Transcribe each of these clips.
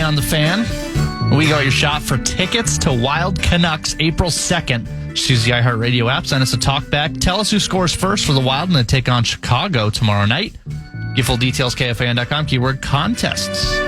today on The Fan. We got your shot for tickets to Wild Canucks April 2nd. Just use the iHeartRadio app, send us a talkback. Tell us who scores first for the Wild and then take on Chicago tomorrow night. Get full details, KFAN.com, keyword contests.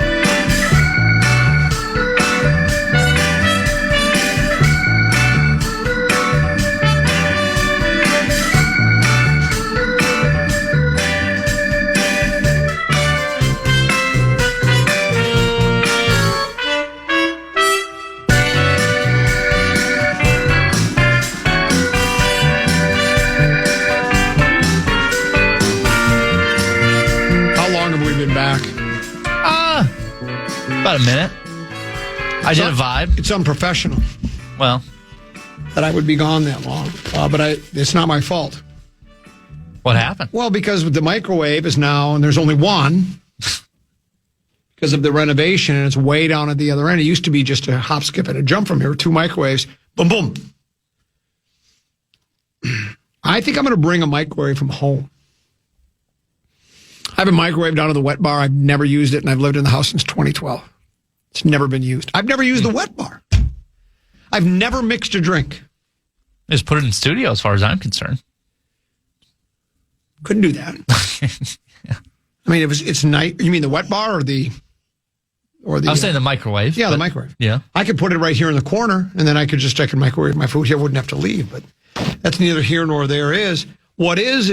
Back. About a minute. I did a vibe. It's unprofessional. Well, that I would be gone that long. But it's not my fault. What happened? Well, because the microwave is now, and there's only one, because of the renovation, and it's way down at the other end. It used to be just a hop, skip, and a jump from here. 2 microwaves. Boom, boom. I think I'm going to bring a microwave from home. I have a microwave down in the wet bar. I've never used it, and I've lived in the house since 2012. It's never been used. I've never used the wet bar. I've never mixed a drink. Just put it in studio as far as I'm concerned. Couldn't do that. Yeah. I mean, it's nice. You mean the wet bar or the? I was saying the microwave. Yeah, the microwave. Yeah. I could put it right here in the corner, and then I could just microwave my food here. I wouldn't have to leave, but that's neither here nor there is. What is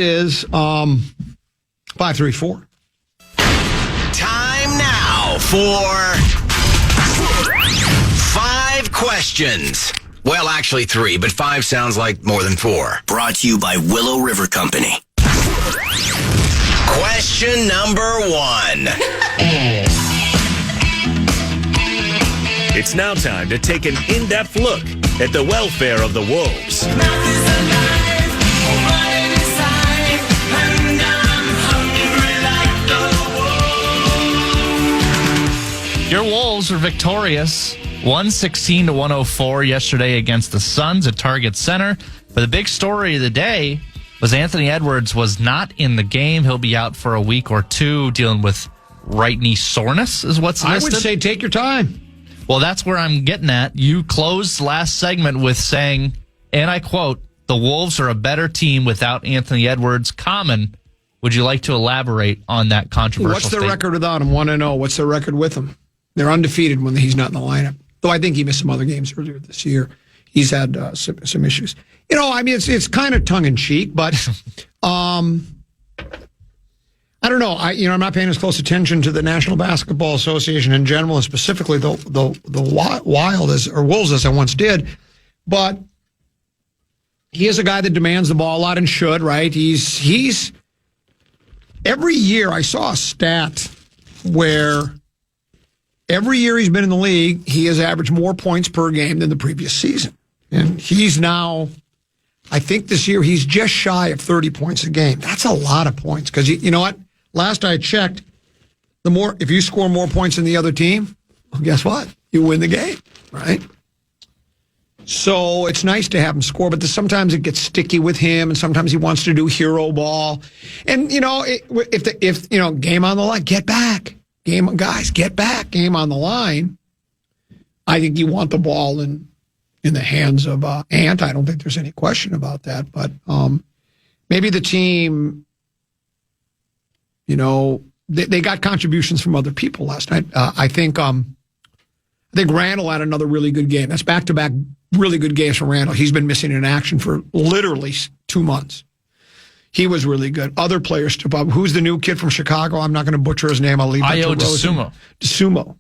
534. Time now for 5 questions. Well, actually 3, but 5 sounds like more than 4. Brought to you by Willow River Company. Question number 1. It's now time to take an in-depth look at the welfare of the Wolves. Your Wolves were victorious, 116-104 yesterday against the Suns at Target Center. But the big story of the day was Anthony Edwards was not in the game. He'll be out for a week or 2 dealing with right knee soreness is what's listed. I would say take your time. Well, that's where I'm getting at. You closed last segment with saying, and I quote, the Wolves are a better team without Anthony Edwards. Common. Would you like to elaborate on that controversial What's their statement? record without him? 1-0. What's their record with him? They're undefeated when he's not in the lineup. Though I think he missed some other games earlier this year. He's had some issues. I mean, it's kind of tongue in cheek, but I don't know. I'm not paying as close attention to the National Basketball Association in general, and specifically the Wolves as I once did. But he is a guy that demands the ball a lot and should, right? He's every year I saw a stat where every year he's been in the league, he has averaged more points per game than the previous season. And he's now, I think this year, he's just shy of 30 points a game. That's a lot of points. Because you know what? Last I checked, if you score more points than the other team, well, guess what? You win the game, right? So it's nice to have him score, but sometimes it gets sticky with him, and sometimes he wants to do hero ball. And, game on the line, get back. Guys, get back. Game on the line. I think you want the ball in the hands of Ant. I don't think there's any question about that. But maybe the team, they got contributions from other people last night. I think Randall had another really good game. That's back-to-back really good games from Randall. He's been missing in action for literally 2 months. He was really good. Other players step up. Who's the new kid from Chicago? I'm not going to butcher his name. I'll leave that to Rosen. DeSumo.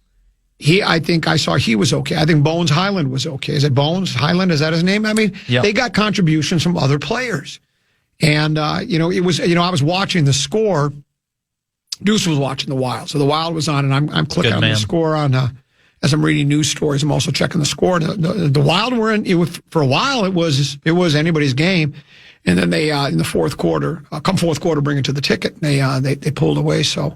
I think I saw he was okay. I think Bones Highland was okay. Is it Bones Highland? Is that his name? I mean, They got contributions from other players. And, it was, I was watching the score. Deuce was watching the Wild. So the Wild was on, and I'm clicking on the score on, as I'm reading news stories. I'm also checking the score. The Wild were in, for a while, it was anybody's game. And then they, in the fourth quarter, bring it to the ticket. They pulled away. So,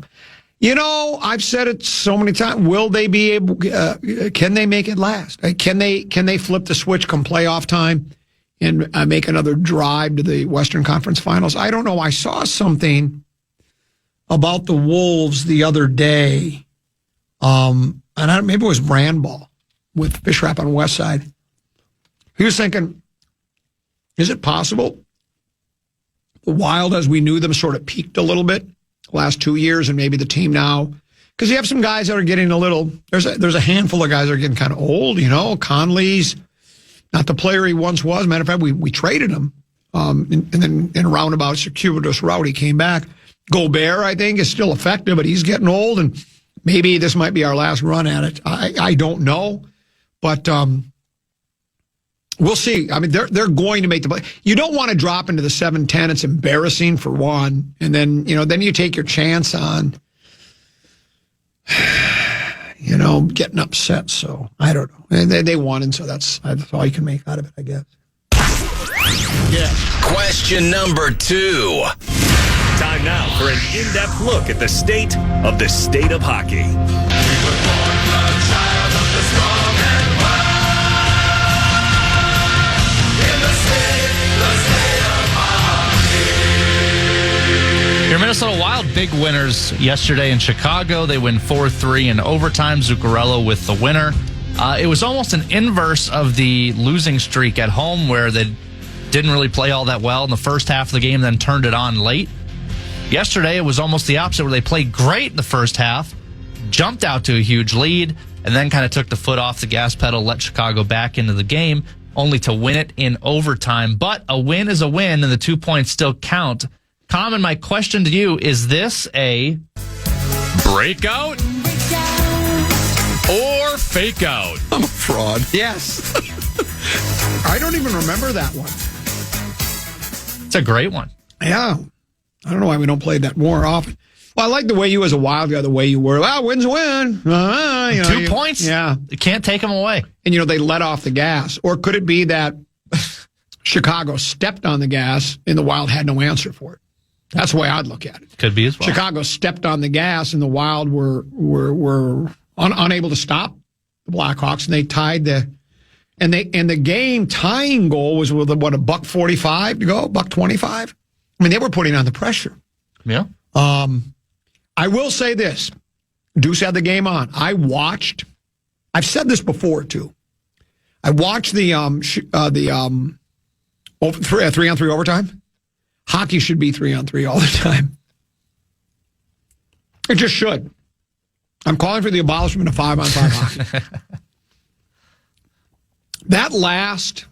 I've said it so many times. Will they be able? Can they make it last? Can they flip the switch come playoff time and make another drive to the Western Conference Finals? I don't know. I saw something about the Wolves the other day. maybe it was Brandball with Fish Wrap on West Side. He was thinking, is it possible the Wild, as we knew them, sort of peaked a little bit the last 2 years, and maybe the team now, because you have some guys that are getting a little, there's a handful of guys that are getting kind of old, Conley's not the player he once was. Matter of fact, we traded him. And then in a roundabout, circuitous route, he came back. Gobert, I think, is still effective, but he's getting old, and maybe this might be our last run at it. I don't know, but we'll see. I mean, they're going to make the play. You don't want to drop into the 7-10. It's embarrassing for one, and then then you take your chance on getting upset. So I don't know. And they won, and so that's all you can make out of it, I guess. Yeah. Question number 2. Time now for an in-depth look at the state of hockey. Your Minnesota Wild big winners yesterday in Chicago. They win 4-3 in overtime. Zuccarello with the winner. It was almost an inverse of the losing streak at home, where they didn't really play all that well in the first half of the game, then turned it on late. Yesterday, it was almost the opposite, where they played great in the first half, jumped out to a huge lead, and then kind of took the foot off the gas pedal, let Chicago back into the game, only to win it in overtime. But a win is a win, and the 2 points still count. Common, my question to you, is this a breakout or fake out? I'm a fraud. Yes. I don't even remember that one. It's a great one. Yeah. I don't know why we don't play that more often. Well, I like the way you, as a Wild guy, the way you were. Well, win's a win. 2 points? Yeah. You can't take them away. And, they let off the gas. Or could it be that Chicago stepped on the gas and the Wild had no answer for it? That's the way I'd look at it. Could be as well. Chicago stepped on the gas and the Wild were unable to stop the Blackhawks, and they tied and the game tying goal was with $1:45 to go, $1:25. I mean, they were putting on the pressure. Yeah. I will say this: Deuce had the game on. I've said this before too. I watched the 3-on-3 overtime. Hockey should be 3-on-3 all the time. It just should. I'm calling for the abolishment of 5-on-5 hockey. That last,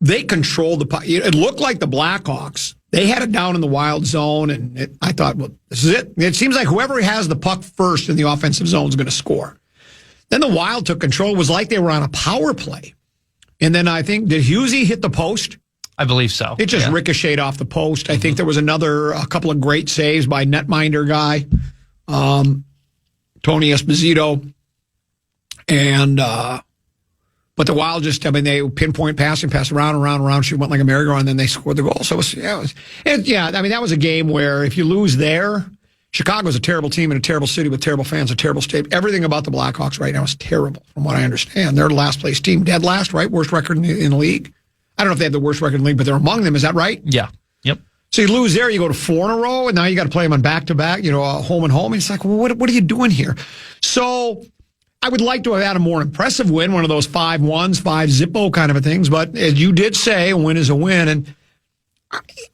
they controlled the puck. It looked like the Blackhawks. They had it down in the Wild zone, and I thought, well, this is it. It seems like whoever has the puck first in the offensive zone is going to score. Then the Wild took control. It was like they were on a power play. And then I think, did Husey hit the post? I believe so. It just ricocheted off the post. I think there was a couple of great saves by netminder guy, Tony Esposito. And, but the Wild they pinpoint passing, passed around, around. She went like a merry-go-round, and then they scored the goal. So that was a game where if you lose there, Chicago's a terrible team in a terrible city with terrible fans, a terrible state. Everything about the Blackhawks right now is terrible, from what I understand. They're the last place team, dead last, right? Worst record in the league. I don't know if they have the worst record in the league, but they're among them. Is that right? Yeah. Yep. So you lose there, you go to 4 in a row, and now you got to play them on back-to-back, home and home. And it's like, well, what are you doing here? So I would like to have had a more impressive win, one of those 5-1s, 5-zippo kind of things. But as you did say, a win is a win. And,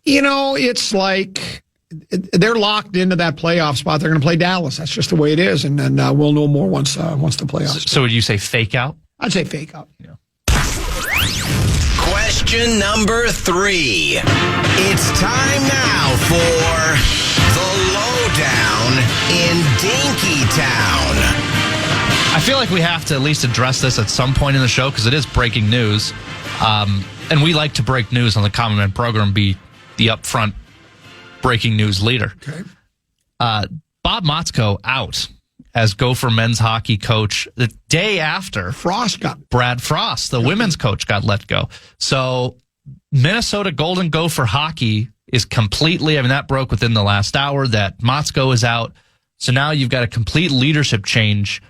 it's like they're locked into that playoff spot. They're going to play Dallas. That's just the way it is. And then we'll know more once the playoffs. So would you say fake out? I'd say fake out. Yeah. Question number 3. It's time now for the lowdown in Dinky Town. I feel like we have to at least address this at some point in the show, because it is breaking news. And we like to break news on the Common Man program, be the upfront breaking news leader. Okay. Bob Motzko out as Gopher men's hockey coach the day after Brad Frost, the women's coach, got let go. So Minnesota Golden Gopher hockey is completely, that broke within the last hour, that Motzko is out. So now you've got a complete leadership change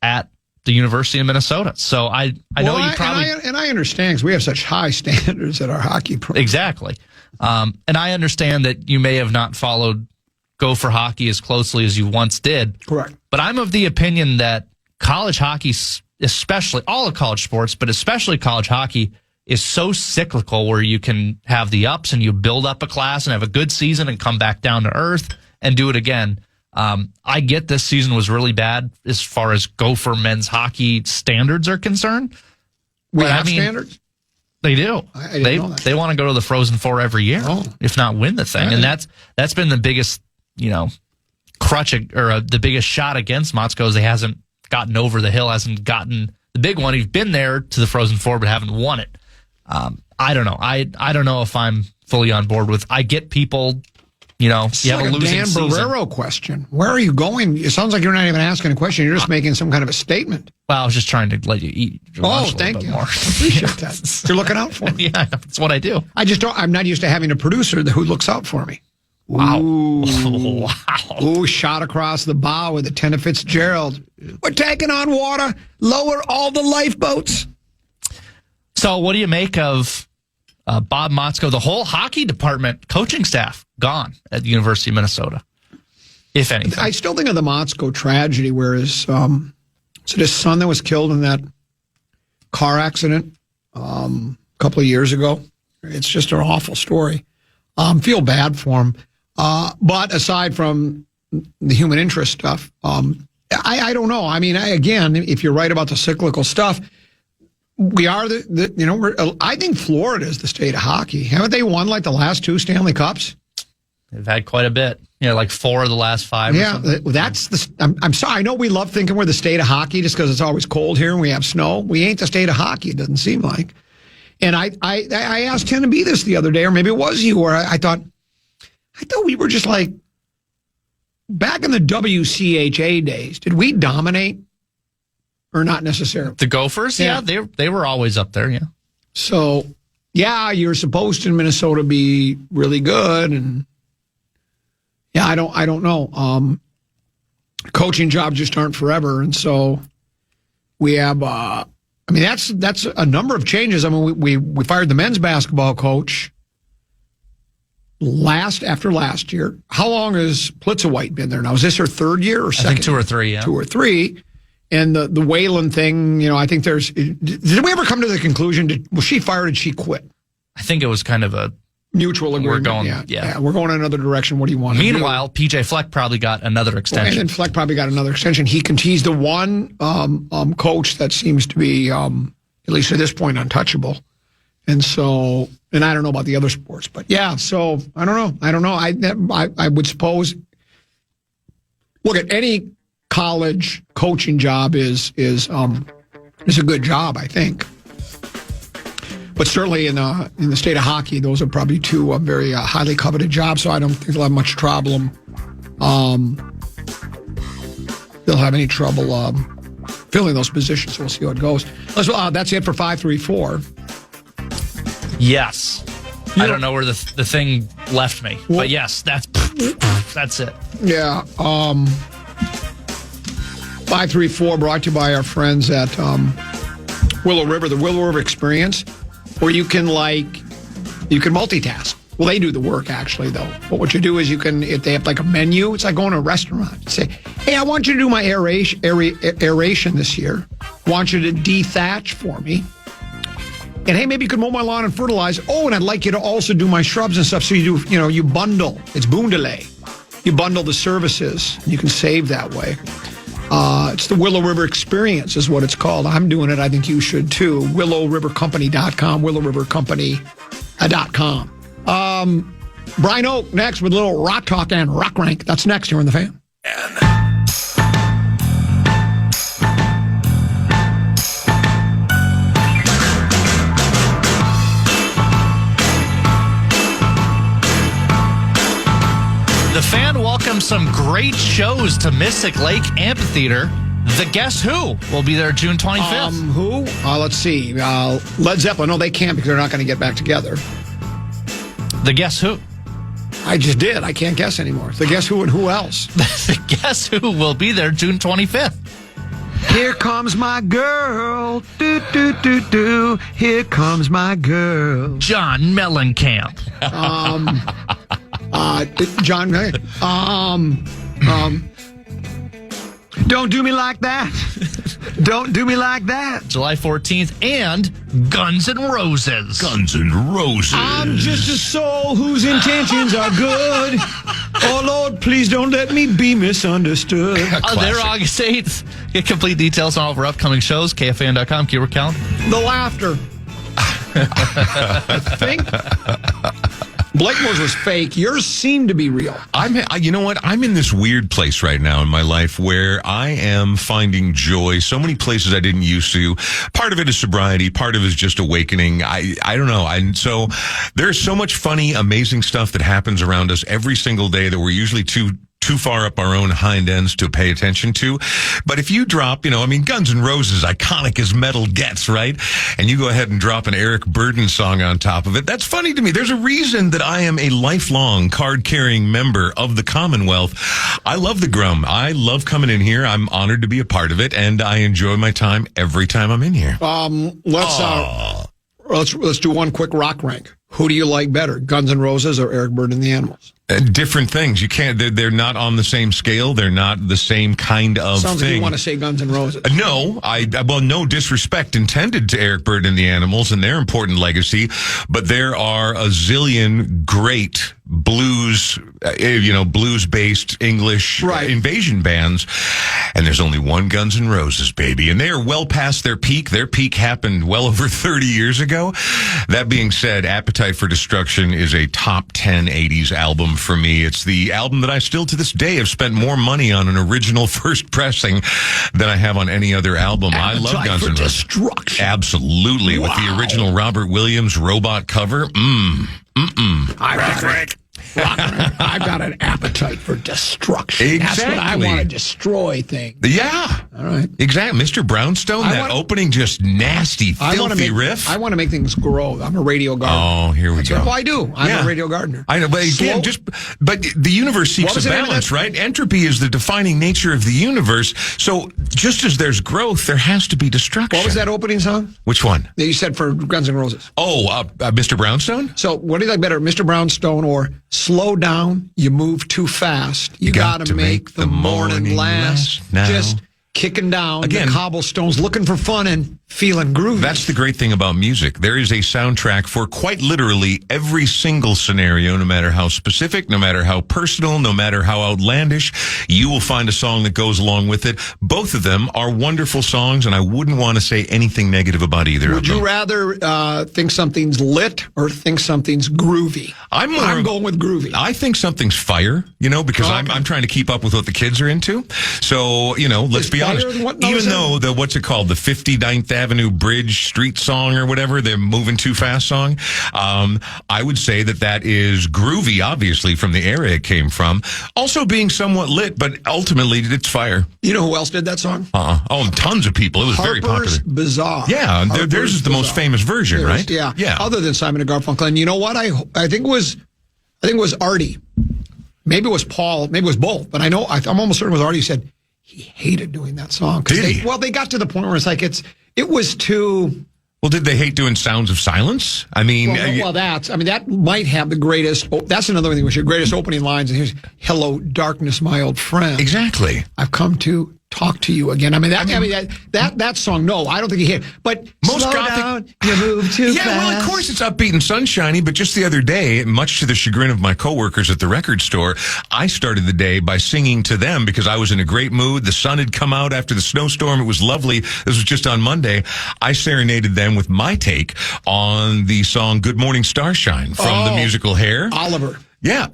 at the University of Minnesota. So I know you probably... And I understand, because we have such high standards at our hockey program. Exactly. And I understand that you may have not followed go for hockey as closely as you once did. Correct. But I'm of the opinion that college hockey, especially all of college sports, but especially college hockey, is so cyclical where you can have the ups and you build up a class and have a good season and come back down to earth and do it again. I get this season was really bad as far as Gopher men's hockey standards are concerned. We have standards? They do. I didn't know that. They want to go to the Frozen Four every year, if not win the thing. And that's been the biggest, crutch or the biggest shot against Motzko is he hasn't gotten over the hill, hasn't gotten the big one. He's been there to the Frozen Four, but haven't won it. I don't know. I don't know if I'm fully on board with. I get people. You have like a losing Dan season. Barrero question. Where are you going? It sounds like you're not even asking a question. You're just making some kind of a statement. Well, I was just trying to let you eat your lunch a little bit more. Appreciate that. You're looking out for me. Yeah, that's what I do. I'm not used to having a producer who looks out for me. Wow. Ooh. Wow. Ooh, shot across the bow with a 10 of Fitzgerald. We're taking on water. Lower all the lifeboats. So what do you make of Bob Motzko, the whole hockey department, coaching staff, gone at the University of Minnesota, if anything? I still think of the Motzko tragedy, where his son that was killed in that car accident a couple of years ago. It's just an awful story. Feel bad for him. But aside from the human interest stuff, I don't know. I mean, again, if you're right about the cyclical stuff, we are I think Florida is the state of hockey. Haven't they won like the last 2 Stanley Cups? They've had quite a bit. Like 4 of the last 5. Yeah, that's I'm sorry. I know we love thinking we're the state of hockey just because it's always cold here and we have snow. We ain't the state of hockey. It doesn't seem like. And I asked him to be this the other day, or maybe it was you, where I thought we were just like back in the WCHA days. Did we dominate? Or not necessarily. The Gophers? Yeah, they were always up there, yeah. So, yeah, you're supposed to in Minnesota be really good. And, yeah, I don't know. Coaching jobs just aren't forever. And so we have, that's a number of changes. I mean, we fired the men's basketball coach after last year. How long has Plitzawhite been there now? Is this her 3rd year or second? I think 2 or 3, yeah. 2 or 3. And the Whalen thing, I think did we ever come to the conclusion, was she fired or did she quit? I think it was kind of a mutual agreement. We're going in another direction. What do you want to do? Meanwhile, PJ Fleck probably got another extension. And then Fleck probably got another extension. He's the one coach that seems to be, at least at this point, untouchable. And so, and I don't know about the other sports, but yeah, so I don't know. I would suppose, look, at any college coaching job is a good job, I think. But certainly in the state of hockey, those are probably 2 very highly coveted jobs. So I don't think they'll have much problem. They'll have any trouble filling those positions. So we'll see how it goes. That's it for 534. Yes. I don't know where the thing left me, but yes, that's it. Yeah. 534 brought to you by our friends at Willow River, the Willow River Experience, where you can multitask. Well, they do the work actually, though. But what you do is if they have like a menu, it's like going to a restaurant. You say, hey, I want you to do my aeration this year. I want you to dethatch for me. And hey, maybe you could mow my lawn and fertilize. Oh, and I'd like you to also do my shrubs and stuff. So you bundle. It's boondelay. You bundle the services. You can save that way. It's the Willow River Experience is what it's called. I'm doing it. I think you should too. WillowRiverCompany.com, WillowRiverCompany.com. Brian Oak next with a little rock talk and rock rank. That's next here on The Fan. The Fan welcomes some great shows to Mystic Lake Amphitheater. The Guess Who will be there June 25th. Who? Let's see. Led Zeppelin. No, they can't because they're not going to get back together. The Guess Who? I just did. I can't guess anymore. The Guess Who and who else? The Guess Who will be there June 25th. Here comes my girl. Do, do, do, do. Here comes my girl. John Mellencamp. John, don't do me like that. Don't do me like that. July 14th, and Guns N' Roses. Guns N' Roses. I'm just a soul whose intentions are good. Oh, Lord, please don't let me be misunderstood. They're August 8th. Get complete details on all of our upcoming shows. KFAN.com, keyword count. The laughter. I think Blakemore's was fake. Yours seemed to be real. You know what? I'm in this weird place right now in my life where I am finding joy so many places I didn't used to. Part of it is sobriety. Part of it is just awakening. I don't know. And so there's so much funny, amazing stuff that happens around us every single day that we're usually too far up our own hind ends to pay attention to. But if you drop, Guns N' Roses, iconic as metal gets, right? And you go ahead and drop an Eric Burdon song on top of it, that's funny to me. There's a reason that I am a lifelong card-carrying member of the Commonwealth. I love the Grum. I love coming in here. I'm honored to be a part of it, and I enjoy my time every time I'm in here. Let's do one quick rock rank. Who do you like better, Guns N' Roses or Eric Burdon and the Animals? Different things. You can't. They're not on the same scale. They're not the same kind of Sounds thing. like you want to say Guns N' Roses. No, no disrespect intended to Eric Burdon and the Animals and their important legacy, but there are a zillion great blues, blues-based English invasion bands, and there's only one Guns N' Roses, baby, and they are well past their peak. Their peak happened well over 30 years ago. That being said, Appetite for Destruction is a top 10 80s album for me. It's the album that I still to this day have spent more money on an original first pressing than I have on any other album. I love Guns N' Roses. Destruction. Absolutely. Wow. With the original Robert Williams robot cover. ROCKRANK. I've got an appetite for destruction. Exactly. That's what I want to destroy things. Yeah. All right. Exactly. Mr. Brownstone, opening just nasty, filthy riff. I want to make things grow. I'm a radio gardener. Oh, here we go. Well, I do. I'm a radio gardener. I know, but again, but the universe seeks a balance, right? Entropy is the defining nature of the universe. So just as there's growth, there has to be destruction. What was that opening song? Which one? That you said for Guns N' Roses. Oh, Mr. Brownstone? So what do you like better, Mr. Brownstone or Slow Down, You Move Too Fast? You got to make the morning last. Just kicking down the cobblestones, looking for fun and feeling groovy. That's the great thing about music. There is a soundtrack for quite literally every single scenario, no matter how specific, no matter how personal, no matter how outlandish. You will find a song that goes along with it. Both of them are wonderful songs, and I wouldn't want to say anything negative about either of them. Would you rather think something's lit or think something's groovy? I'm going with groovy. I think something's fire, because I'm trying to keep up with what the kids are into. So, let's be honest. Even though the 59th Avenue Bridge Street song or whatever, the Moving Too Fast song, I would say that is groovy, obviously, from the era it came from. Also being somewhat lit, but ultimately it's fire. You know who else did that song? Oh, tons of people. It was very popular. Harper's Bazaar. Yeah, theirs is the most famous version, right? Yeah. Other than Simon and Garfunkel. And you know what? I think it was Artie. Maybe it was Paul. Maybe it was both. But I'm almost certain it was Artie who said he hated doing that song. Did he? Well, they got to the point where it's like it was too. Well, did they hate doing Sounds of Silence? I mean, that might have the greatest. That's another thing. Which your greatest opening lines. And here's "Hello, darkness, my old friend." Exactly. I've come to talk to you again. That song. No, I don't think he hit. But most slow Gothic, down, you move too fast. Yeah, well, of course it's upbeat and sunshiny. But just the other day, much to the chagrin of my coworkers at the record store, I started the day by singing to them because I was in a great mood. The sun had come out after the snowstorm. It was lovely. This was just on Monday. I serenaded them with my take on the song "Good Morning Starshine" from the musical Hair. Oliver. Yeah.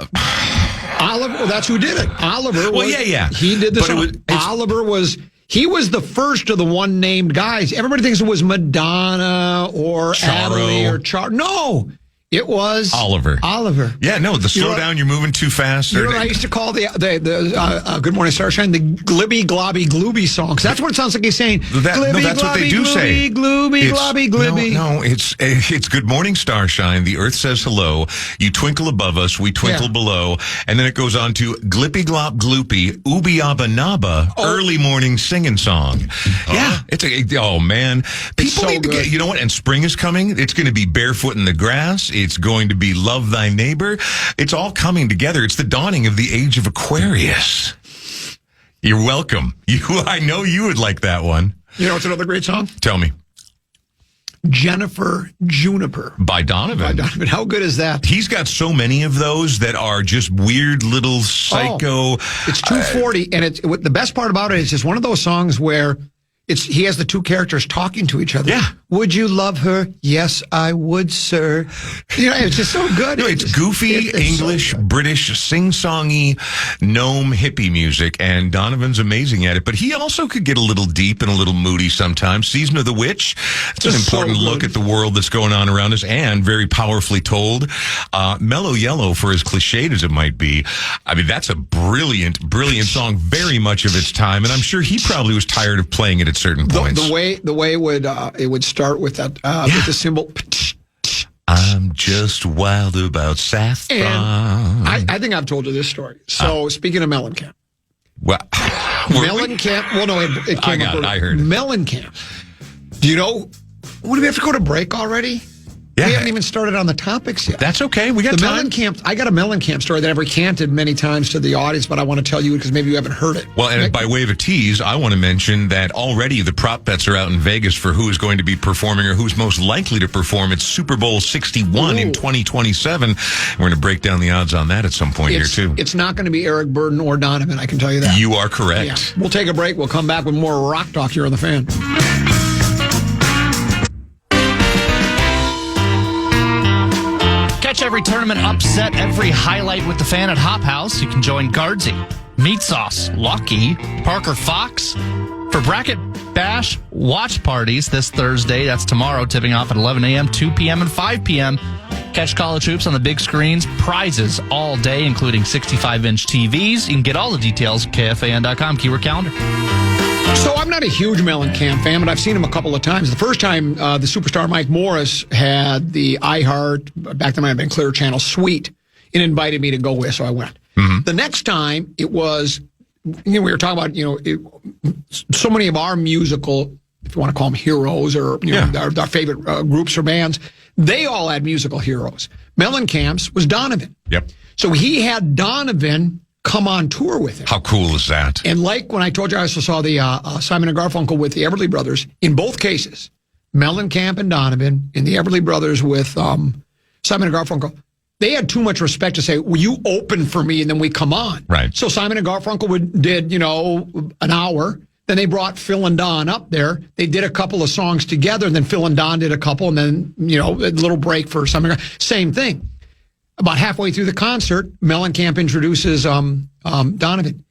Oliver, well, that's who did it. Oliver. Well, yeah. He did the song. Oliver was the first of the one-named guys. Everybody thinks it was Madonna or Adderley or Char. No, it was Oliver. Yeah, no, the slow down, you're moving too fast. You know what I used to call the Good Morning Starshine, the glibby globby glooby song. 'Cause that's what it sounds like he's saying. That's what they do say. Glooby, globby, glibby. No, it's Good Morning Starshine. The earth says hello. You twinkle above us, we twinkle below. And then it goes on to Glippy Glop Gloopy, Ooby Abba Naba, early morning singing song. Yeah, man. People need to get, you know what? And spring is coming. It's going to be barefoot in the grass. It's going to be Love Thy Neighbor. It's all coming together. It's the dawning of the age of Aquarius. You're welcome. I know you would like that one. You know, it's another great song. Tell me. Jennifer Juniper. By Donovan. How good is that? He's got so many of those that are just weird little psycho. It's 240, and the best part about it is it's one of those songs where he has the two characters talking to each other. Yeah. Would you love her? Yes, I would, sir. You know, it's just so good. No, it's goofy, English, so British, sing-songy, gnome hippie music, and Donovan's amazing at it. But he also could get a little deep and a little moody sometimes. Season of the Witch, it's an important look at the world that's going on around us, and very powerfully told. Mellow Yellow, for as cliched as it might be, I mean, that's a brilliant, brilliant song, very much of its time, and I'm sure he probably was tired of playing it at certain points. The way it would start with that with the cymbal. I'm just wild about saffron. And I think I've told you this story. So speaking of Mellencamp. Well, Mellencamp. Well, no, it came up. I heard it. Mellencamp. Do you know? Would we have to go to break already? Yeah. We haven't even started on the topics yet. That's okay. We got time. Mellencamp. I got a Mellencamp story that I've recanted many times to the audience, but I want to tell you because maybe you haven't heard it. Well, and by way of a tease, I want to mention that already the prop bets are out in Vegas for who is going to be performing or who's most likely to perform at Super Bowl 61 in 2027. We're going to break down the odds on that at some point here, too. It's not going to be Eric Burden or Donovan, I can tell you that. You are correct. Yeah. We'll take a break. We'll come back with more Rock Talk here on The Fan. Catch every tournament upset, every highlight with The Fan at Hop House. You can join Guardsy, Meat Sauce, Lucky, Parker Fox for Bracket Bash watch parties this Thursday. That's tomorrow, tipping off at 11 a.m., 2 p.m., and 5 p.m. Catch college hoops on the big screens. Prizes all day, including 65-inch TVs. You can get all the details at KFAN.com, keyword calendar. So I'm not a huge Mellencamp fan, but I've seen him a couple of times. The first time, the superstar Mike Morris had the iHeart, back then it might have been Clear Channel suite, and invited me to go with, so I went. Mm-hmm. The next time, it was, we were talking about, so many of our musical, if you want to call them heroes, or our favorite groups or bands, they all had musical heroes. Mellencamp's was Donovan. Yep. So he had Donovan come on tour with him. How cool is that? And like when I told you I also saw the Simon and Garfunkel with the Everly Brothers, in both cases, Mellencamp and Donovan, in the Everly Brothers with Simon and Garfunkel, they had too much respect to say, well, you open for me and then we come on. Right. So Simon and Garfunkel did, an hour. Then they brought Phil and Don up there. They did a couple of songs together, and then Phil and Don did a couple, and then, a little break for Simon. Same thing. About halfway through the concert, Mellencamp introduces Donovan.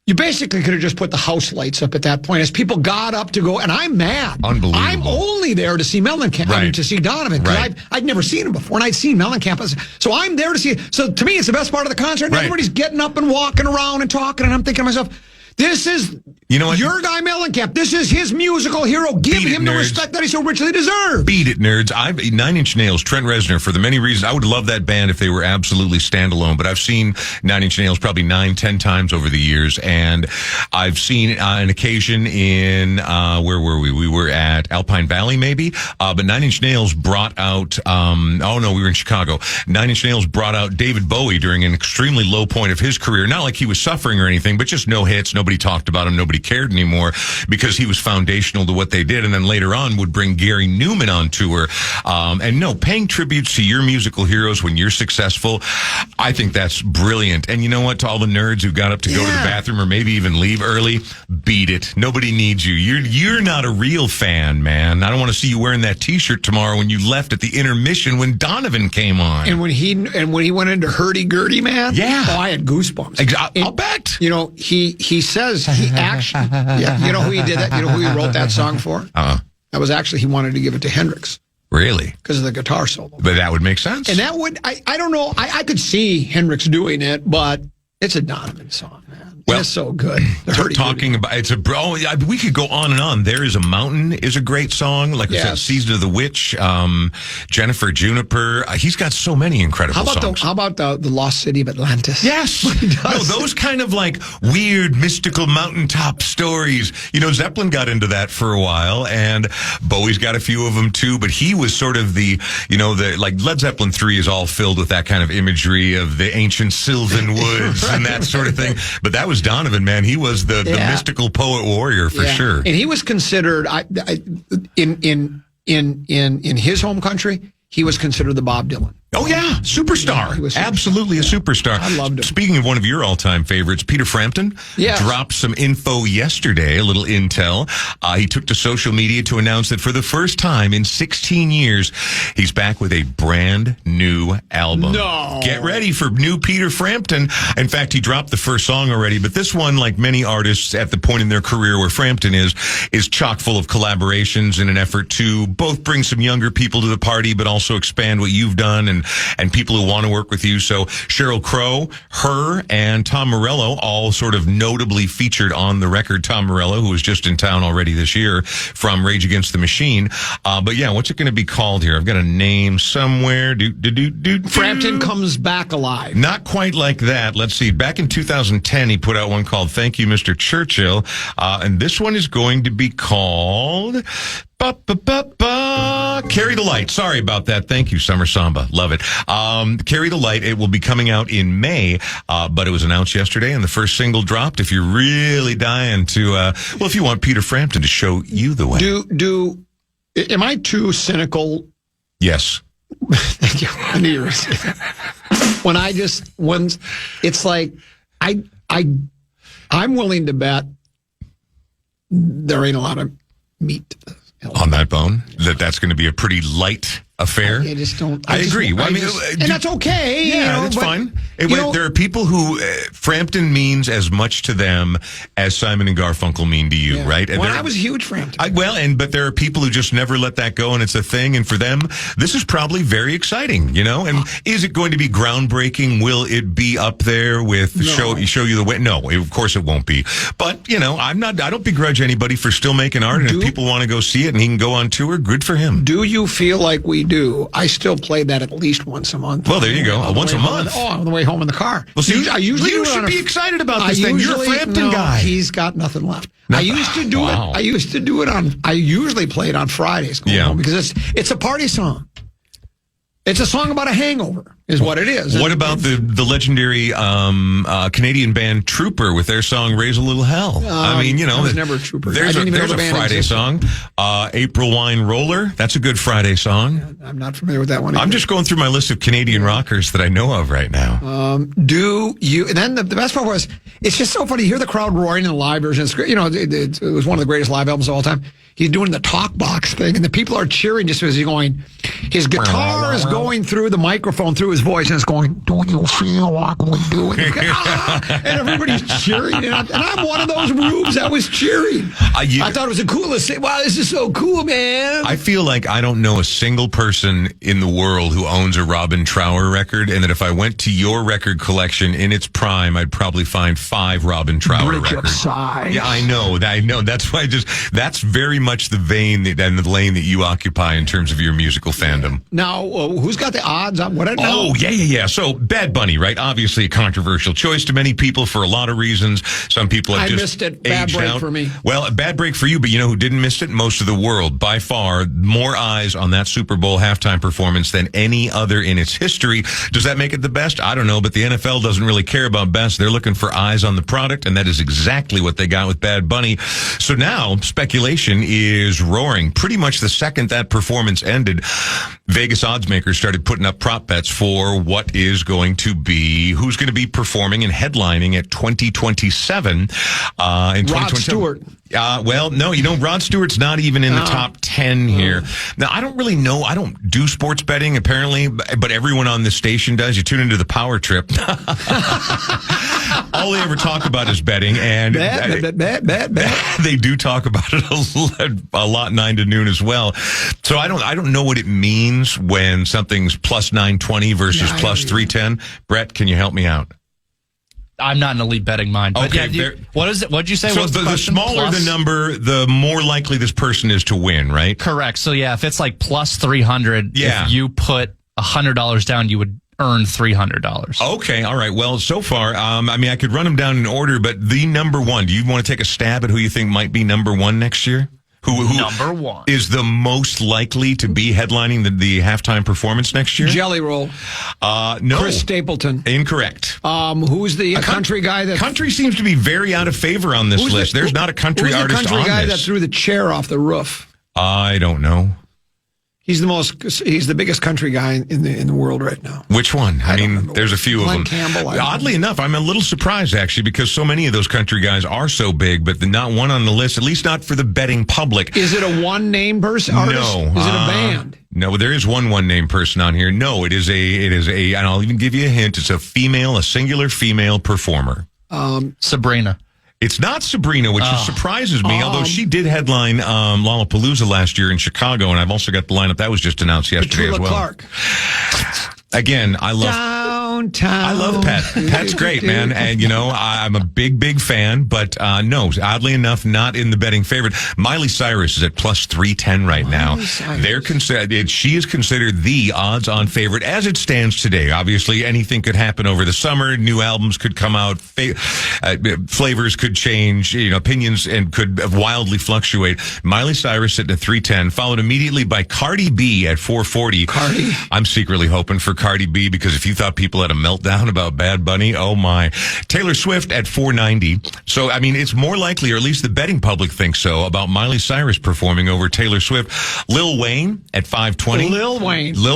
You basically could have just put the house lights up at that point as people got up to go, and I'm mad. Unbelievable. I'm only there to see Mellencamp, right. to see Donovan, because right. I'd never seen him before, and I'd seen Mellencamp. So I'm there to see it. So to me, it's the best part of the concert, and right. everybody's getting up and walking around and talking, and I'm thinking to myself, this is your guy Mellencamp. This is his musical hero. Give him the respect that he so richly deserves. Beat it, nerds. Nine Inch Nails, Trent Reznor, for the many reasons. I would love that band if they were absolutely standalone, but I've seen Nine Inch Nails probably 9-10 times over the years, and I've seen an occasion in, where were we? We were at Alpine Valley, maybe, but Nine Inch Nails brought out, we were in Chicago. Nine Inch Nails brought out David Bowie during an extremely low point of his career. Not like he was suffering or anything, but just no hits, nobody talked about him, nobody cared anymore because he was foundational to what they did, and then later on would bring Gary Newman on tour. Paying tributes to your musical heroes when you're successful, I think that's brilliant. And you know what, to all the nerds who got up to go to the bathroom or maybe even leave early, beat it. Nobody needs you. You're not a real fan, man. I don't want to see you wearing that T-shirt tomorrow when you left at the intermission when Donovan came on. And when he went into Hurdy-Gurdy, man, I had goosebumps. I'll bet. He says he actually, you know who he did that? You know who he wrote that song for? That was actually, he wanted to give it to Hendrix. Really? Because of the guitar solo. But that would make sense. And that would, I don't know, I could see Hendrix doing it, but it's a Donovan song, man. Well, it's so good. Talking about we could go on and on. There Is a Mountain is a great song. Like I said, Season of the Witch, Jennifer Juniper. He's got so many incredible songs. How about the Lost City of Atlantis? Yes. No, those kind of like weird mystical mountaintop stories. You know, Zeppelin got into that for a while, and Bowie's got a few of them too. But he was sort of the like Led Zeppelin 3 is all filled with that kind of imagery of the ancient sylvan woods and that sort of thing. But that was Donovan, man. He was the mystical poet warrior for sure. And he was considered in his home country, he was considered the Bob Dylan. Oh, yeah. Superstar. He was Absolutely a superstar. I loved him. Speaking of one of your all-time favorites, Peter Frampton dropped some info yesterday, a little intel. He took to social media to announce that for the first time in 16 years, he's back with a brand new album. No. Get ready for new Peter Frampton. In fact, he dropped the first song already, but this one, like many artists at the point in their career where Frampton is chock full of collaborations in an effort to both bring some younger people to the party, but also expand what you've done and people who want to work with you. So Sheryl Crow, her, and Tom Morello all sort of notably featured on the record. Tom Morello, who was just in town already this year from Rage Against the Machine. But yeah, what's it going to be called here? I've got a name somewhere. Frampton Comes Back Alive. Not quite like that. Let's see. Back in 2010, he put out one called Thank You, Mr. Churchill. And this one is going to be called... Carry the Light. Sorry about that. Thank you, Summer Samba. Love it. Carry the Light. It will be coming out in May, but it was announced yesterday, and the first single dropped. If you're really dying to, if you want Peter Frampton to show you the way. Am I too cynical? Yes. Thank you. I knew you were saying that. When it's like, I'm willing to bet there ain't a lot of meat on that bone, that's going to be a pretty light affair. I just don't. I agree. And that's okay. Yeah, that's fine. There are people who Frampton means as much to them as Simon and Garfunkel mean to you, right? And I was a huge Frampton. But there are people who just never let that go, and it's a thing. And for them, this is probably very exciting, you know. And is it going to be groundbreaking? Will it be up there with show you the way? No, of course it won't be. But you know, I don't begrudge anybody for still making art. And if people want to go see it and he can go on tour, good for him. Do you feel like we do? I still play that at least once a month. Well, there you go. Once a month. On the way home in the car. Well, see, you should be excited about this thing. You're a Frampton guy. He's got nothing left. I used to do it. I used to do it I usually play it on Fridays going home because it's a party song. It's a song about a hangover, is what it is. What about the legendary Canadian band Trooper with their song "Raise a Little Hell"? I mean, you know, I was never a Trooper. There's a Friday song. April Wine Roller. That's a good Friday song. I'm not familiar with that one either. I'm just going through my list of Canadian rockers that I know of right now. Do you? And then the best part was, it's just so funny. You hear the crowd roaring in the live version. It's great. You know, it was one of the greatest live albums of all time. He's doing the talk box thing, and the people are cheering just as he's going. His guitar is going through the microphone, through his voice, and it's going, "Don't you feel like we do it?" And everybody's cheering. And I'm one of those rubes that was cheering. I thought it was the coolest thing. Wow, this is so cool, man. I feel like I don't know a single person in the world who owns a Robin Trower record, and that if I went to your record collection in its prime, I'd probably find 5 Robin Trower records. Yeah, I know. That's why that's very much the vein and the lane that you occupy in terms of your musical fandom. Now, who's got the odds on what I know? Oh, yeah. So Bad Bunny, right? Obviously a controversial choice to many people for a lot of reasons. Some people have just missed it. Bad break out. For me. Well, a bad break for you, but you know who didn't miss it? Most of the world. By far, more eyes on that Super Bowl halftime performance than any other in its history. Does that make it the best? I don't know, but the NFL doesn't really care about best. They're looking for eyes on the product, and that is exactly what they got with Bad Bunny. So now, speculation is roaring. Pretty much the second that performance ended, Vegas odds makers started putting up prop bets for what is going to be, who's going to be performing and headlining at 2027. Rod Stewart. Well, no, Rod Stewart's not even in the top 10 here. Now, I don't really know. I don't do sports betting, apparently, but everyone on this station does. You tune into the Power Trip. All they ever talk about is betting, and bet. They do talk about it a lot 9 to noon as well. So I don't know what it means when something's plus 920 versus plus 310. Brett, can you help me out? I'm not an elite betting mind. But Okay, what is it? What'd you say? So was the question? smaller the number, the more likely this person is to win, right? Correct. So yeah, if it's like plus 300, Yeah. if you put $100 down, you would earn $300. Okay, all right. Well, so far, I could run them down in order, but the number one, do you want to take a stab at who you think might be number one next year? Who Number one is the most likely to be headlining the halftime performance next year? Jelly Roll. No. Chris Stapleton. Incorrect. Who's the country guy that... Country seems to be very out of favor on this list. There's not a country artist Who's the country on guy this. that threw the chair off the roof? I don't know. He's the biggest country guy in the world right now. Which one? I mean, remember there's a few Glenn of them. Campbell, Oddly enough, I'm a little surprised actually because so many of those country guys are so big, but not one on the list. At least not for the betting public. Is it a one-name person? Artist? No. Is it a band? No, there is one name person on here. No, it is a, and I'll even give you a hint. It's a singular female performer. Sabrina. It's not Sabrina, which surprises me, although she did headline Lollapalooza last year in Chicago, and I've also got the lineup that was just announced yesterday as well. Clark. Again, I love Pat. Pat's great, man. And, I'm a big fan, but no, oddly enough, not in the betting favorite. Miley Cyrus is at plus 310 right now. She is considered the odds-on favorite as it stands today. Obviously, anything could happen over the summer. New albums could come out. Flavors could change. Opinions and could wildly fluctuate. Miley Cyrus sitting at 310, followed immediately by Cardi B at 440. Cardi. I'm secretly hoping for Cardi B because if you thought people had a meltdown about Bad Bunny, oh my. Taylor Swift at 490. So, it's more likely, or at least the betting public thinks so, about Miley Cyrus performing over Taylor Swift. Lil Wayne at 520. Lil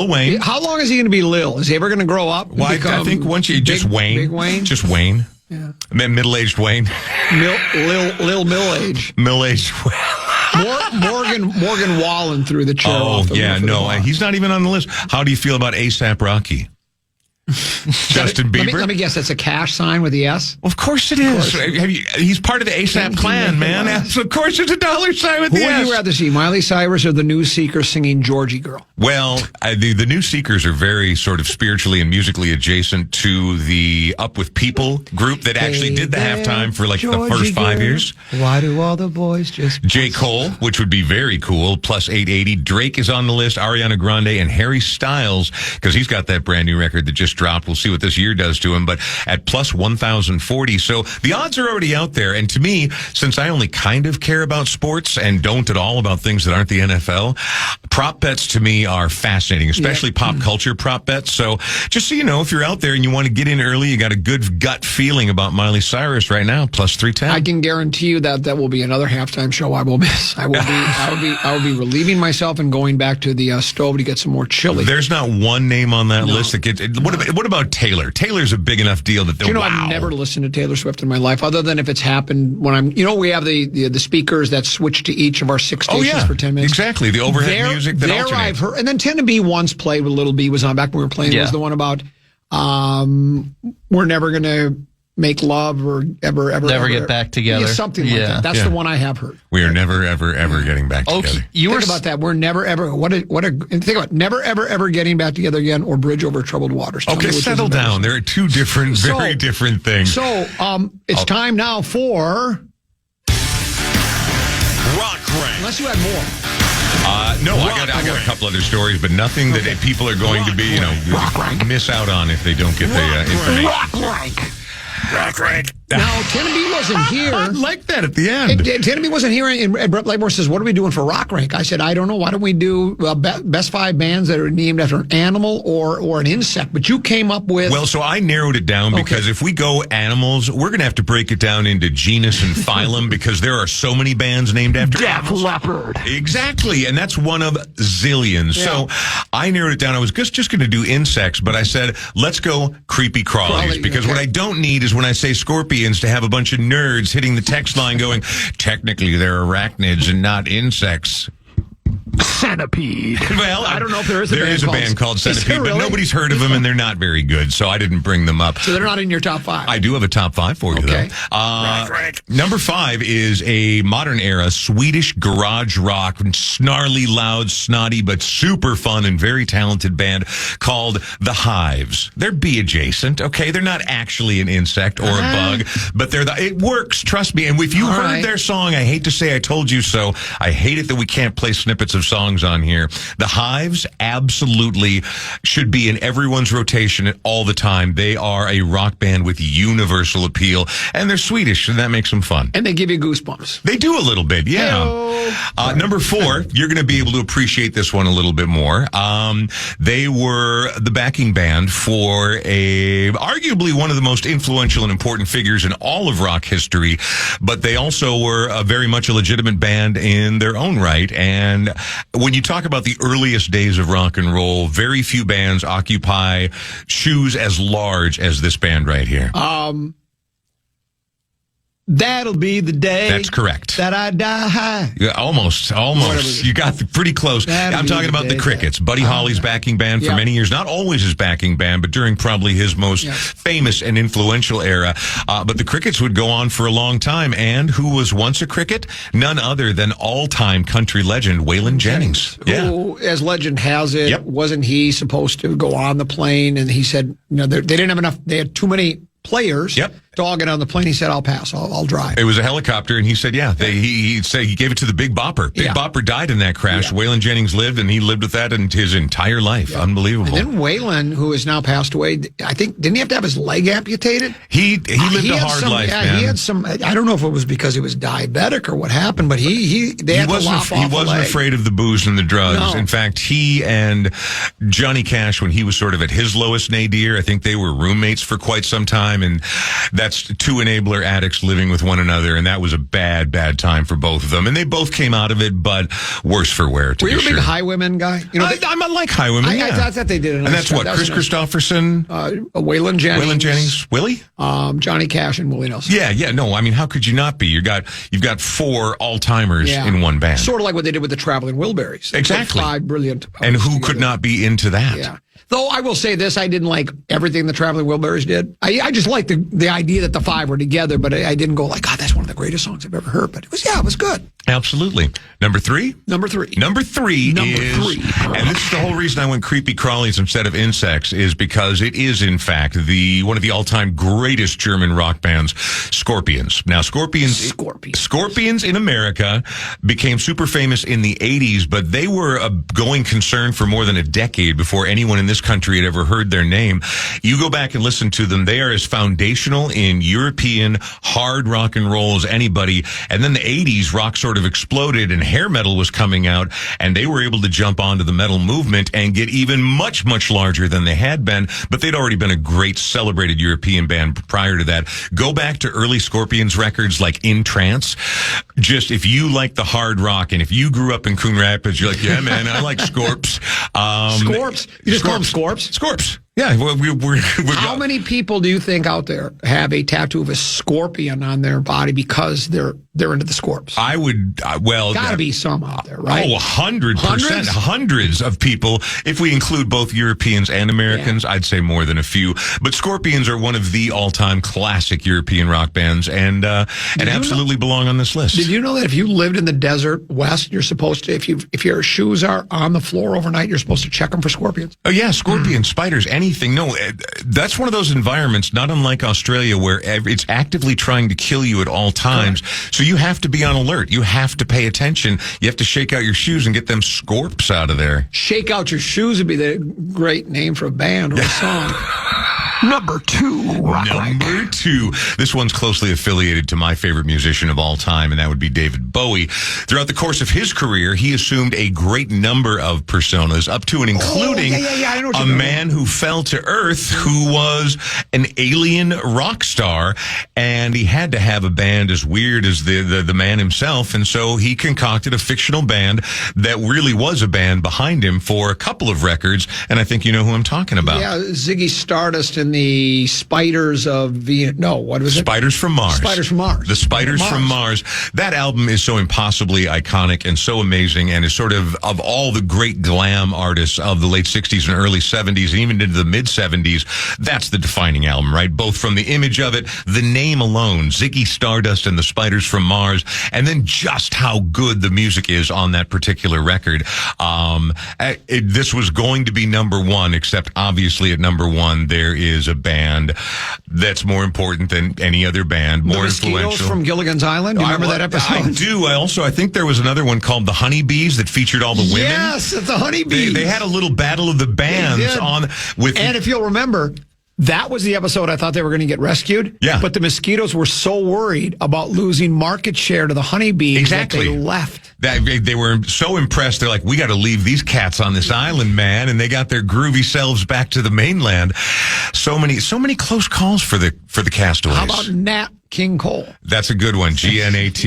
Wayne. How long is he going to be Lil? Is he ever going to grow up? Well, I think once you just Wayne. Big Wayne? Just Wayne. Yeah. Middle-aged Wayne. Lil Mill-age. Middle-aged Morgan Wallen threw the chair off the roof of the bar. He's not even on the list. How do you feel about A$AP Rocky? Justin Bieber? Let me guess, that's a cash sign with the S? Of course it is. He's part of the A$AP clan, man. Of course it's a dollar sign with the S. Who would you rather see, Miley Cyrus or the New Seekers singing Georgie Girl? Well, the New Seekers are very sort of spiritually and musically adjacent to the Up With People group that actually did the halftime for the first 5 years. Why do all the boys just... J. Cole, which would be very cool, plus 880. Drake is on the list, Ariana Grande, and Harry Styles, because he's got that brand new record that just dropped. We'll see what this year does to him, but at plus 1,040. So the odds are already out there. And to me, since I only kind of care about sports and don't at all about things that aren't the NFL, prop bets to me are fascinating, especially pop culture prop bets. So just so you know, if you're out there and you want to get in early, you got a good gut feeling about Miley Cyrus right now, plus 310. I can guarantee you that will be another halftime show I will miss. I will be relieving myself and going back to the stove to get some more chili. There's not one name on that list that gets. What about Taylor? Taylor's a big enough deal that they'll. I've never listened to Taylor Swift in my life, other than if it's happened when I'm. We have the speakers that switch to each of our 6 stations for 10 minutes. Exactly, the overhead music that alternates. I've heard, and then 10 to B once played with Little B was on back when we were playing. Was the one about we're never gonna make love or ever get back together. Yeah, something like that. That's the one I have heard. We are never ever getting back together. Think about that. We're never ever think about it, never ever getting back together again or bridge over troubled waters. Okay, settle down. There are two different, very different things. So it's time now for ROCKRANK. Unless you had more. No, I got a couple other stories, but nothing that people are going to be, miss out on if they don't get the information. ROCKRANK. Now, Tennessee wasn't here. I like that at the end. Tennessee wasn't here, and Brett Blakemore says, what are we doing for Rock Rank? I said, I don't know. Why don't we do best 5 bands that are named after an animal or an insect? But you came up with... Well, so I narrowed it down because if we go animals, we're going to have to break it down into genus and phylum because there are so many bands named after Def animals. Leppard. Exactly, and that's one of zillions. Yeah. So I narrowed it down. I was just going to do insects, but I said, let's go creepy crawlies because what I don't need is when I say scorpions to have a bunch of nerds hitting the text line going, technically they're arachnids and not insects. Centipede. Well, I don't know if there is a band called Centipede, but nobody's heard of them, and they're not very good, so I didn't bring them up. So they're not in your top 5. I do have a top 5 for you, Okay. though. Number 5 is a modern era Swedish garage rock, snarly, loud, snotty, but super fun and very talented band called The Hives. They're bee adjacent, okay? They're not actually an insect or a bug, but it works, trust me. And if you heard their song, I hate to say I told you so, I hate it that we can't play snippets of songs on here. The Hives absolutely should be in everyone's rotation all the time. They are a rock band with universal appeal, and they're Swedish, and that makes them fun. And they give you goosebumps. They do a little bit, yeah. Number 4, you're going to be able to appreciate this one a little bit more. They were the backing band for arguably one of the most influential and important figures in all of rock history, but they also were very much a legitimate band in their own right. And when you talk about the earliest days of rock and roll, very few bands occupy shoes as large as this band right here. That'll be the day. That's correct. That I die. Yeah, almost. You got pretty close. I'm talking about the Crickets. Buddy Holly's backing band for many years. Not always his backing band, but during probably his most famous and influential era. But the Crickets would go on for a long time. And who was once a Cricket? None other than all-time country legend Waylon Jennings. Who, as legend has it, wasn't he supposed to go on the plane? And he said, they didn't have enough. They had too many players to all get on the plane. He said, I'll pass. I'll drive. It was a helicopter, and he said, he said he gave it to the Big Bopper. Big Bopper died in that crash. Waylon Jennings lived, and he lived with that his entire life. Unbelievable. And then Waylon, who has now passed away, I think, didn't he have to have his leg amputated? He lived a hard life, man. He had some, I don't know if it was because he was diabetic or what happened, but he wasn't afraid of the booze and the drugs. No. In fact, he and Johnny Cash, when he was sort of at his lowest nadir, I think they were roommates for quite some time, and that's 2 enabler addicts living with one another, and that was a bad time for both of them. And they both came out of it, but worse for wear. Were you a big Highwomen guy? I like Highwomen. I thought they did. And that's what Chris Christopherson, Waylon Jennings, Willie, Johnny Cash, and Willie Nelson. Yeah. No, I mean, how could you not be? You've got 4 all timers in one band. Sort of like what they did with the Traveling Wilburys. Exactly. 5 brilliant. And who could not be into that? Yeah. Though I will say this, I didn't like everything the Traveling Wilburys did. I just liked the idea that the 5 were together, but I didn't go like, God, that's one of the greatest songs I've ever heard. But it was good. Absolutely. Number 3? Number 3. Number 3 and this is the whole reason I went creepy crawlies instead of insects, is because it is, in fact, one of the all-time greatest German rock bands, Scorpions. Now, Scorpions in America became super famous in the 80s, but they were a going concern for more than a decade before anyone in this country had ever heard their name. You go back and listen to them. They are as foundational in European hard rock and roll as anybody. And then the 80s, rock sort of exploded and hair metal was coming out, and they were able to jump onto the metal movement and get even much, much larger than they had been. But they'd already been a great celebrated European band prior to that. Go back to early Scorpions records like In Trance. Just if you like the hard rock and if you grew up in Coon Rapids, you're like, yeah, man, I like Scorps. Scorps? You just call them Scorps? Scorps. Yeah. How many people do you think out there have a tattoo of a scorpion on their body because they're into the Scorps? I would, gotta be some out there, right? 100%. Hundreds of people. If we include both Europeans and Americans, I'd say more than a few. But Scorpions are one of the all-time classic European rock bands, and absolutely belong on this list. Did you know that if you lived in the desert west, you're supposed to, if your shoes are on the floor overnight, you're supposed to check them for scorpions? Oh yeah, scorpions, spiders, anything. No, that's one of those environments, not unlike Australia, where it's actively trying to kill you at all times. Correct. So you have to be on alert. You have to pay attention. You have to shake out your shoes and get them scorps out of there. Shake Out Your Shoes would be the great name for a band or a song. Number 2. Number 2. This one's closely affiliated to my favorite musician of all time, and that would be David Bowie. Throughout the course of his career, he assumed a great number of personas, up to and including a man who fell to Earth, who was an alien rock star, and he had to have a band as weird as the man himself, and so he concocted a fictional band that really was a band behind him for a couple of records, and I think you know who I'm talking about. Yeah, Ziggy Stardust and the Spiders of Venus. No, what was it? Spiders from Mars. Spiders from Mars. The Spiders from Mars. That album is so impossibly iconic and so amazing, and is sort of all the great glam artists of the late 60s and early 70s and even into the mid 70s, that's the defining album, right? Both from the image of it, the name alone, Ziggy Stardust and the Spiders from Mars, and then just how good the music is on that particular record. This was going to be number one, except obviously at number one there is a band that's more important than any other band, more influential. From Gilligan's Island. Do you remember that episode? I do. I think there was another one called The Honeybees that featured all the women. Yes, it's the Honeybees. They had a little battle of the bands on with. And if you'll remember, that was the episode I thought they were going to get rescued. Yeah. But the mosquitoes were so worried about losing market share to the honeybees that they left. They were so impressed. They're like, we got to leave these cats on this island, man. And they got their groovy selves back to the mainland. So many close calls for the castaways. How about Nat King Cole? That's a good one. GNAT.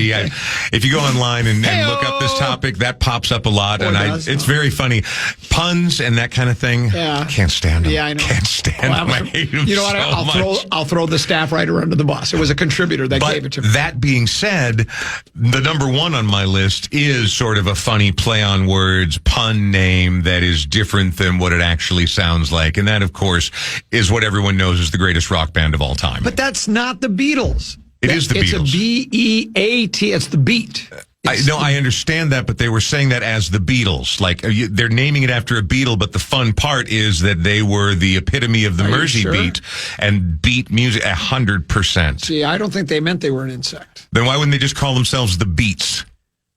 If you go online and look up this topic, that pops up a lot. It's very funny. Puns and that kind of thing. Yeah. I can't stand them. Yeah, I know. Can't stand them. I hate them you know what? I'll throw the staff writer under the bus. It was a contributor that gave it to me. That being said, the number one on my list is sort of a funny play on words, pun name that is different than what it actually sounds like. And that, of course, is what everyone knows is the greatest rock band of all time. But that's not the Beatles. It is the Beatles. It's a B-E-A-T. It's the beat. I understand that, but they were saying that as the Beatles. Like, they're naming it after a Beatle, but the fun part is that they were the epitome of the Mersey beat and beat music 100%. See, I don't think they meant they were an insect. Then why wouldn't they just call themselves the Beats?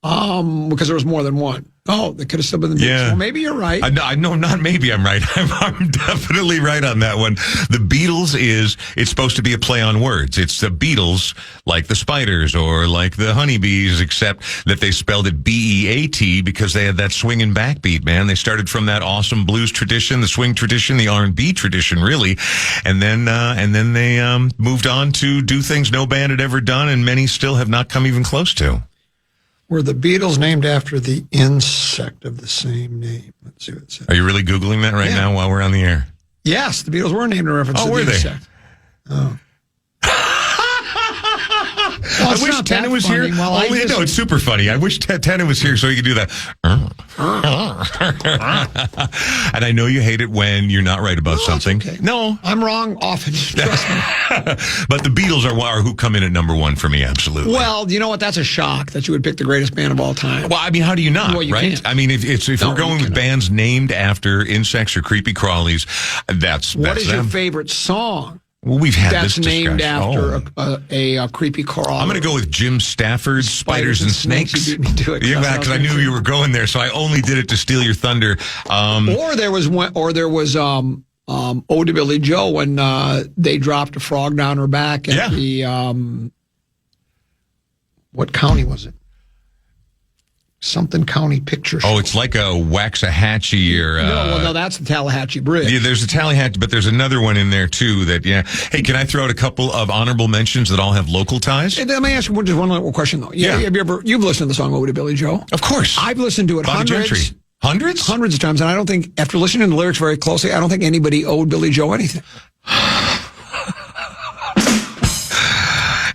Because there was more than one. Oh, they could have still been the Beats. Yeah. Well, maybe you're right. No, not maybe I'm right. I'm definitely right on that one. The Beatles it's supposed to be a play on words. It's the Beatles, like the Spiders or like the Honeybees, except that they spelled it B-E-A-T because they had that swinging backbeat, man. They started from that awesome blues tradition, the swing tradition, the R&B tradition, really. And then they moved on to do things no band had ever done, and many still have not come even close to. Were the Beatles named after the insect of the same name? Let's see what it says. Are you really Googling that right now while we're on the air? Yes, the Beatles were named in reference to the insect. Oh. I wish Tennant was here. No, it's super funny. I wish Tennant was here so he could do that. And I know you hate it when you're not right about something. Okay. No. I'm wrong often. Trust me. But the Beatles are who come in at number one for me, absolutely. Well, you know what? That's a shock that you would pick the greatest band of all time. Well, I mean, how do you not, right? Can't. I mean, if we're going with bands named after insects or creepy crawlies, that's What is them. your favorite song? Well, we've had that's this discussion. named after a creepy crawler. I'm going to go with Jim Stafford's Spiders and Snakes. You beat me to it. Yeah, because I knew you were going there, so I only did it to steal your thunder. Or there was Ode to Billy Joe when they dropped a frog down her back at the what county was it? Something County Picture Show. Oh, it's like a Waxahachie or... No, that's the Tallahatchie Bridge. Yeah, there's the Tallahatchie, but there's another one in there, too, that, Hey, can I throw out a couple of honorable mentions that all have local ties? Hey, let me ask you just one little question, though. Yeah. You've listened to the song Ode to Billy Joe? Of course. I've listened to it hundreds. Hundreds? Hundreds of times, and I don't think, after listening to the lyrics very closely, I don't think anybody owed Billy Joe anything.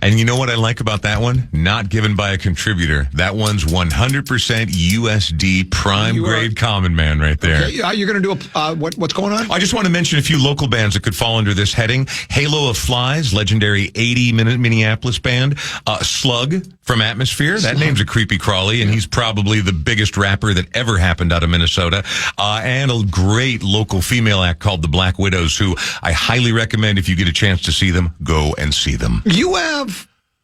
And you know what I like about that one? Not given by a contributor. That one's 100% USD prime grade common man right there. Okay, you're going to do what's going on? I just want to mention a few local bands that could fall under this heading. Halo of Flies, legendary 80-minute Minneapolis band. Slug from Atmosphere. That name's a creepy crawly, and he's probably the biggest rapper that ever happened out of Minnesota. And a great local female act called the Black Widows, who I highly recommend if you get a chance to see them, go and see them. You have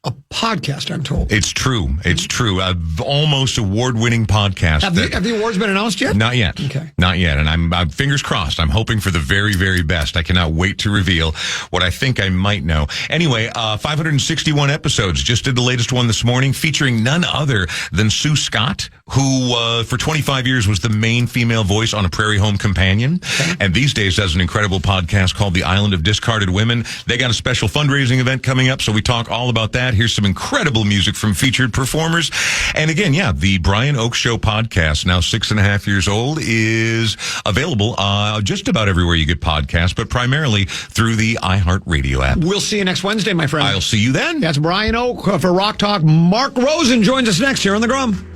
a podcast, I'm told. It's true. It's true. Almost award-winning podcast. Have the awards been announced yet? Not yet. Okay. Not yet. And I'm fingers crossed. I'm hoping for the very, very best. I cannot wait to reveal what I think I might know. Anyway, 561 episodes. Just did the latest one this morning featuring none other than Sue Scott, who for 25 years was the main female voice on A Prairie Home Companion. Okay. And these days has an incredible podcast called The Island of Discarded Women. They got a special fundraising event coming up, so we talk all about that. Here's some incredible music from featured performers. And again, the Brian Oak Show podcast, now 6.5 years old, is available just about everywhere you get podcasts, but primarily through the iHeartRadio app. We'll see you next Wednesday, my friend. I'll see you then. That's Brian Oak for Rock Talk. Mark Rosen joins us next here on The Grum.